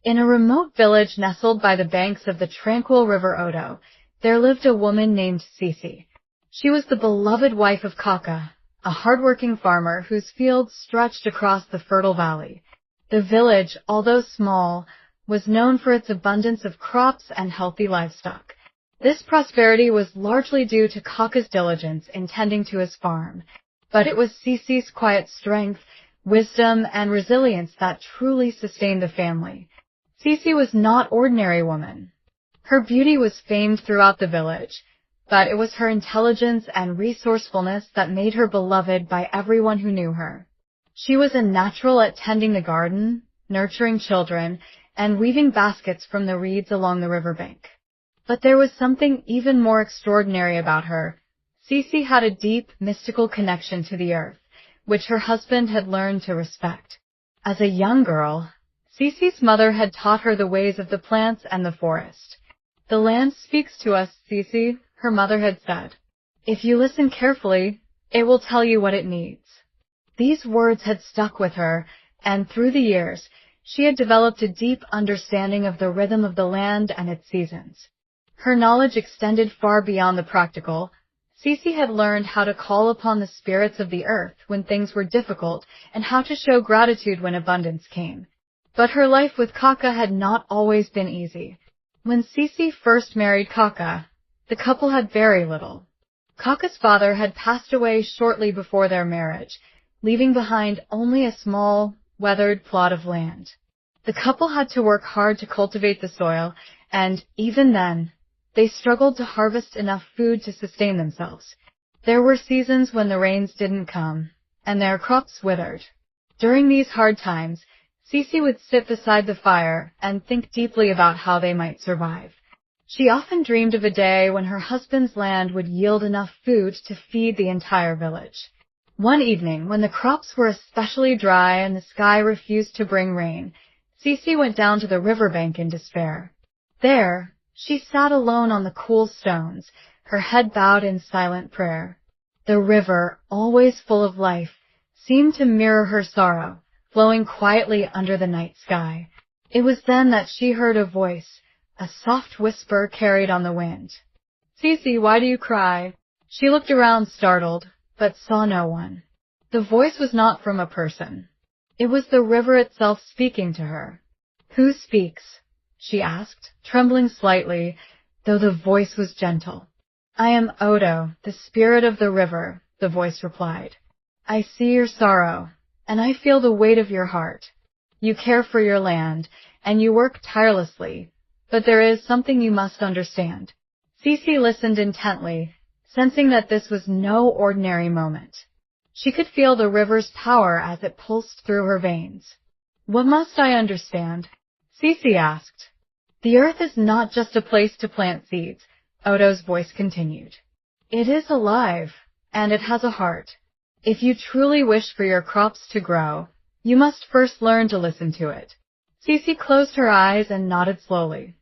In a remote village nestled by the banks of the tranquil river Odo, there lived a woman named Sisi. She was the beloved wife of Kaka, a hard-working farmer whose fields stretched across the fertile valley. The village, although small, was known for its abundance of crops and healthy livestock. This prosperity was largely due to Kaka's diligence in tending to his farm, but it was Sisi's quiet strength, wisdom, and resilience that truly sustained the family. Sisi was not ordinary woman. Her beauty was famed throughout the village, but it was her intelligence and resourcefulness that made her beloved by everyone who knew her. She was a natural at tending the garden, nurturing children, and weaving baskets from the reeds along the riverbank. But there was something even more extraordinary about her. Sisi had a deep, mystical connection to the earth, which her husband had learned to respect. As a young girl, Sisi's mother had taught her the ways of the plants and the forest. "The land speaks to us, Sisi," her mother had said. "If you listen carefully, it will tell you what it needs." These words had stuck with her, and through the years, she had developed a deep understanding of the rhythm of the land and its seasons. Her knowledge extended far beyond the practical. Sisi had learned how to call upon the spirits of the earth when things were difficult and how to show gratitude when abundance came. But her life with Kaka had not always been easy. When Sisi first married Kaka, the couple had very little. Kaka's father had passed away shortly before their marriage, leaving behind only a small, weathered plot of land. The couple had to work hard to cultivate the soil, and even then, they struggled to harvest enough food to sustain themselves. There were seasons when the rains didn't come, and their crops withered. During these hard times, Sisi would sit beside the fire and think deeply about how they might survive. She often dreamed of a day when her husband's land would yield enough food to feed the entire village. One evening, when the crops were especially dry and the sky refused to bring rain, Sisi went down to the riverbank in despair. There, she sat alone on the cool stones, her head bowed in silent prayer. The river, always full of life, seemed to mirror her sorrow, flowing quietly under the night sky. It was then that she heard a voice, a soft whisper carried on the wind. "Sisi, why do you cry?" She looked around startled, but saw no one. The voice was not from a person. It was the river itself speaking to her. "Who speaks?" she asked, trembling slightly, though the voice was gentle. "I am Odo, the spirit of the river," the voice replied. "I see your sorrow, and I feel the weight of your heart. You care for your land, and you work tirelessly, but there is something you must understand." Sisi listened intently, sensing that this was no ordinary moment. She could feel the river's power as it pulsed through her veins. "What must I understand?" Sisi asked. "The earth is not just a place to plant seeds," Odo's voice continued. "It is alive, and it has a heart. If you truly wish for your crops to grow, you must first learn to listen to it." Sisi closed her eyes and nodded slowly.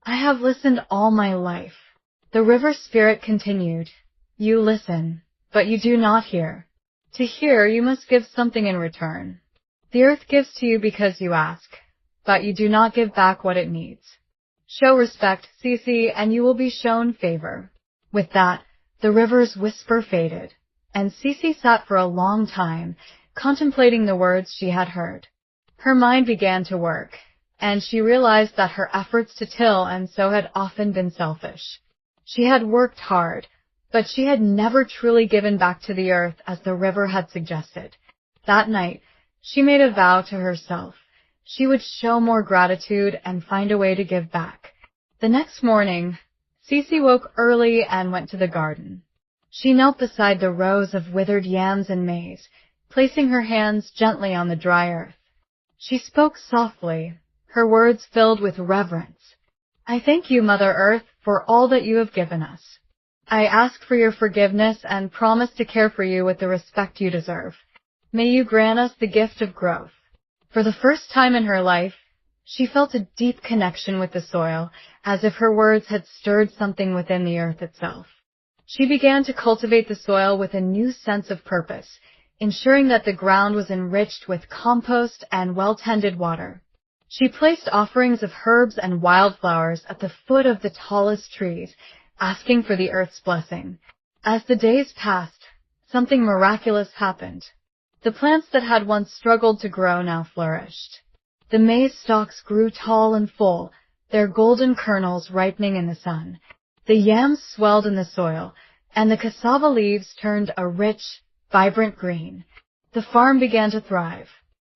"I have listened all my life." The river spirit continued. "You listen, but you do not hear. To hear, you must give something in return. The earth gives to you because you ask, but you do not give back what it needs. Show respect, Sisi, and you will be shown favor." With that, the river's whisper faded, and Sisi sat for a long time, contemplating the words she had heard. Her mind began to work, and she realized that her efforts to till and sow had often been selfish. She had worked hard, but she had never truly given back to the earth as the river had suggested. That night, she made a vow to herself. She would show more gratitude and find a way to give back. The next morning, Sisi woke early and went to the garden. She knelt beside the rows of withered yams and maize, placing her hands gently on the dry earth. She spoke softly, her words filled with reverence. "I thank you, Mother Earth, for all that you have given us. I ask for your forgiveness and promise to care for you with the respect you deserve. May you grant us the gift of growth." For the first time in her life, she felt a deep connection with the soil, as if her words had stirred something within the earth itself. She began to cultivate the soil with a new sense of purpose, ensuring that the ground was enriched with compost and well-tended water. She placed offerings of herbs and wildflowers at the foot of the tallest trees, asking for the earth's blessing. As the days passed, something miraculous happened. The plants that had once struggled to grow now flourished. The maize stalks grew tall and full, their golden kernels ripening in the sun. The yams swelled in the soil, and the cassava leaves turned a rich, vibrant green. The farm began to thrive.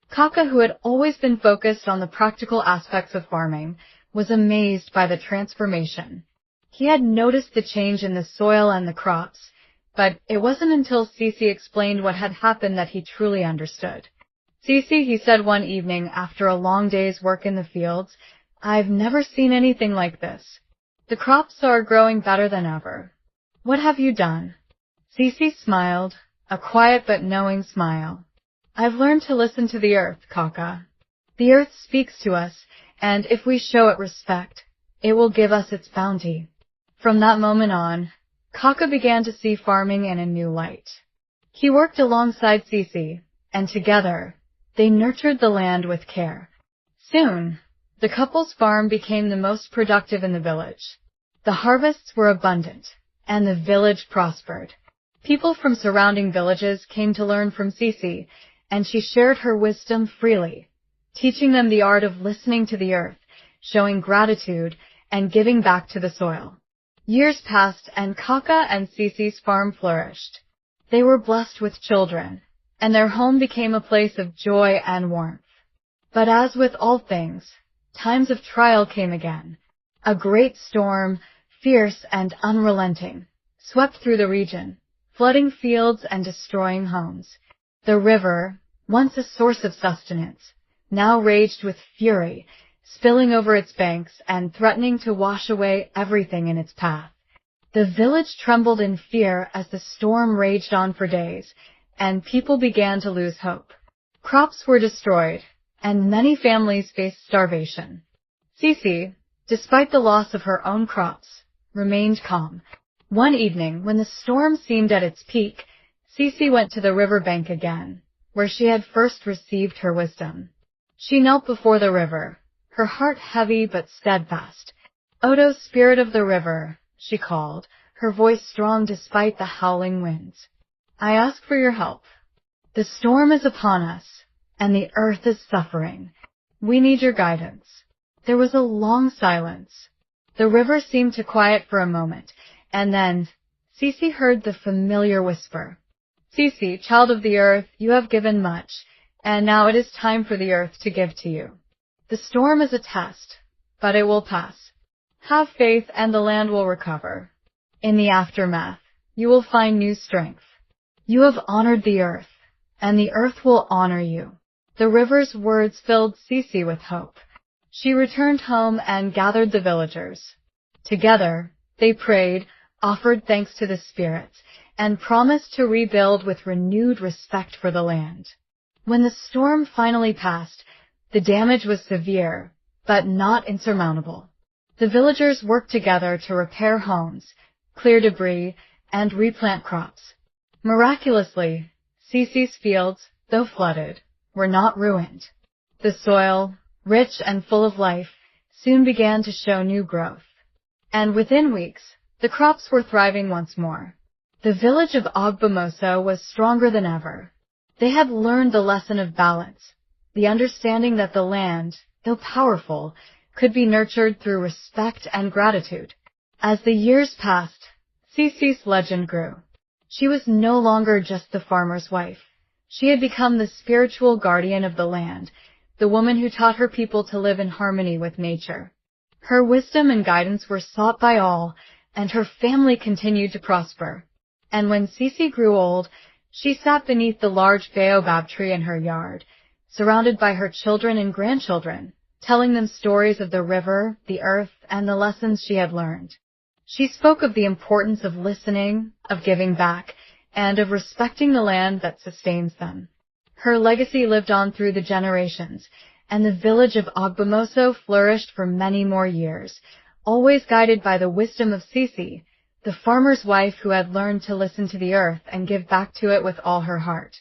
Kaka, who had always been focused on the practical aspects of farming, was amazed by the transformation. He had noticed the change in the soil and the crops, but it wasn't until Sisi explained what had happened that he truly understood. Sisi, he said one evening after a long day's work in the fields, I've never seen anything like this. The crops are growing better than ever. What have you done? Sisi smiled, a quiet but knowing smile. I've learned to listen to the earth, Kaka. The earth speaks to us, and if we show it respect, it will give us its bounty. From that moment on, Kaka began to see farming in a new light. He worked alongside Sisi, and together, they nurtured the land with care. Soon, the couple's farm became the most productive in the village. The harvests were abundant, and the village prospered. People from surrounding villages came to learn from Sisi, and she shared her wisdom freely, teaching them the art of listening to the earth, showing gratitude, and giving back to the soil. Years passed, and Kaka and Sisi's farm flourished. They were blessed with children, and their home became a place of joy and warmth. But as with all things, times of trial came again. A great storm, fierce and unrelenting, swept through the region, flooding fields and destroying homes. The river, once a source of sustenance, now raged with fury, spilling over its banks and threatening to wash away everything in its path. The village trembled in fear as the storm raged on for days, and people began to lose hope. Crops were destroyed, and many families faced starvation. Sisi, despite the loss of her own crops, remained calm. One evening, when the storm seemed at its peak, Sisi went to the river bank again, where she had first received her wisdom. She knelt before the river, her heart heavy but steadfast. Odo, spirit of the river, she called, her voice strong despite the howling winds. I ask for your help. The storm is upon us, and the earth is suffering. We need your guidance. There was a long silence. The river seemed to quiet for a moment, and then Sisi heard the familiar whisper. Sisi, child of the earth, you have given much, and now it is time for the earth to give to you. The storm is a test, but it will pass. Have faith and the land will recover. In the aftermath, you will find new strength. You have honored the earth, and the earth will honor you. The river's words filled Sisi with hope. She returned home and gathered the villagers. Together, they prayed, offered thanks to the spirits, and promised to rebuild with renewed respect for the land. When the storm finally passed, the damage was severe, but not insurmountable. The villagers worked together to repair homes, clear debris, and replant crops. Miraculously, Sisi's fields, though flooded, were not ruined. The soil, rich and full of life, soon began to show new growth. And within weeks, the crops were thriving once more. The village of Ogbomoso was stronger than ever. They had learned the lesson of balance, the understanding that the land, though powerful, could be nurtured through respect and gratitude. As the years passed, Sisi's legend grew. She was no longer just the farmer's wife. She had become the spiritual guardian of the land, the woman who taught her people to live in harmony with nature. Her wisdom and guidance were sought by all, and her family continued to prosper. And when Sisi grew old, she sat beneath the large baobab tree in her yard, surrounded by her children and grandchildren, telling them stories of the river, the earth, and the lessons she had learned. She spoke of the importance of listening, of giving back, and of respecting the land that sustains them. Her legacy lived on through the generations, and the village of Ogbomoso flourished for many more years, always guided by the wisdom of Sisi, the farmer's wife who had learned to listen to the earth and give back to it with all her heart.